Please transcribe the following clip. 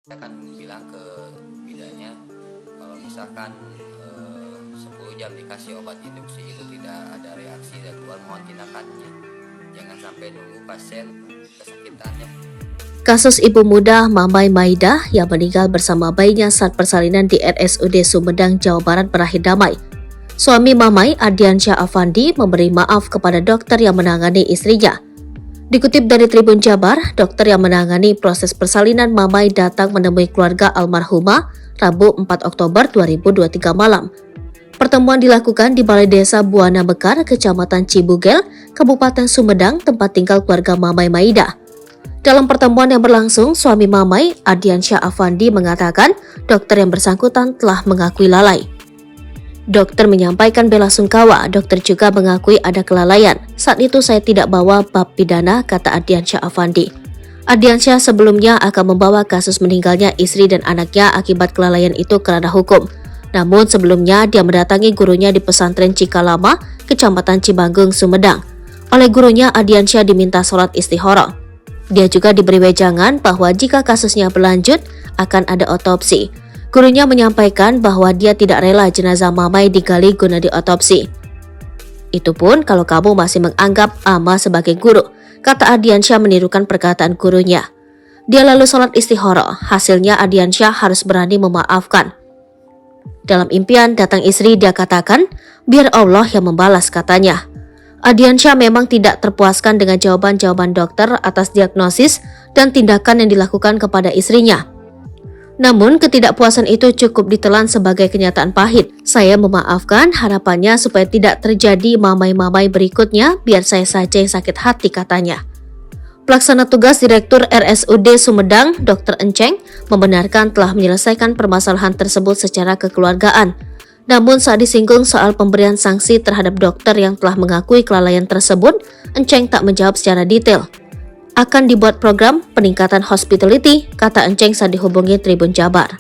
Saya akan bilang ke bidannya kalau misalkan 10 jam dikasih obat induksi itu tidak ada reaksi dan keluar, mohon tindakannya. Jangan sampai nunggu pasien kesakitannya. Kasus ibu muda Mamai Maidah yang meninggal bersama bayinya saat persalinan di RSUD Sumedang, Jawa Barat berakhir damai. Suami Mamai, Ardiansyah Afandi, memberi maaf kepada dokter yang menangani istrinya. Dikutip dari Tribun Jabar, dokter yang menangani proses persalinan Mamai datang menemui keluarga almarhumah Rabu 4 Oktober 2023 malam. Pertemuan dilakukan di Balai Desa Buana Mekar, Kecamatan Cibugel, Kabupaten Sumedang, tempat tinggal keluarga Mamai Maidah. Dalam pertemuan yang berlangsung, suami Mamai, Ardiansyah Afandi, mengatakan dokter yang bersangkutan telah mengakui lalai. Dokter menyampaikan bela sungkawa, dokter juga mengakui ada kelalaian. Saat itu saya tidak bawa bab pidana, kata Ardiansyah Afandi. Ardiansyah sebelumnya akan membawa kasus meninggalnya istri dan anaknya akibat kelalaian itu ke ranah hukum. Namun sebelumnya dia mendatangi gurunya di pesantren Cikalama, Kecamatan Cibanggung, Sumedang. Oleh gurunya, Ardiansyah diminta sholat istikharah. Dia juga diberi wejangan bahwa jika kasusnya berlanjut, akan ada otopsi. Gurunya menyampaikan bahwa dia tidak rela jenazah Mamai digali guna diotopsi. Itu pun kalau kamu masih menganggap Ama sebagai guru, kata Ardiansyah menirukan perkataan gurunya. Dia lalu sholat istikharah, hasilnya Ardiansyah harus berani memaafkan. Dalam impian datang istri, dia katakan, biar Allah yang membalas, katanya. Ardiansyah memang tidak terpuaskan dengan jawaban-jawaban dokter atas diagnosis dan tindakan yang dilakukan kepada istrinya. Namun ketidakpuasan itu cukup ditelan sebagai kenyataan pahit. Saya memaafkan, harapannya supaya tidak terjadi mamai-mamai berikutnya, biar saya saja yang sakit hati, katanya. Pelaksana tugas Direktur RSUD Sumedang, Dr. Enceng, membenarkan telah menyelesaikan permasalahan tersebut secara kekeluargaan. Namun saat disinggung soal pemberian sanksi terhadap dokter yang telah mengakui kelalaian tersebut, Enceng tak menjawab secara detail. Akan dibuat program peningkatan hospitality, kata Enceng saat dihubungi Tribun Jabar.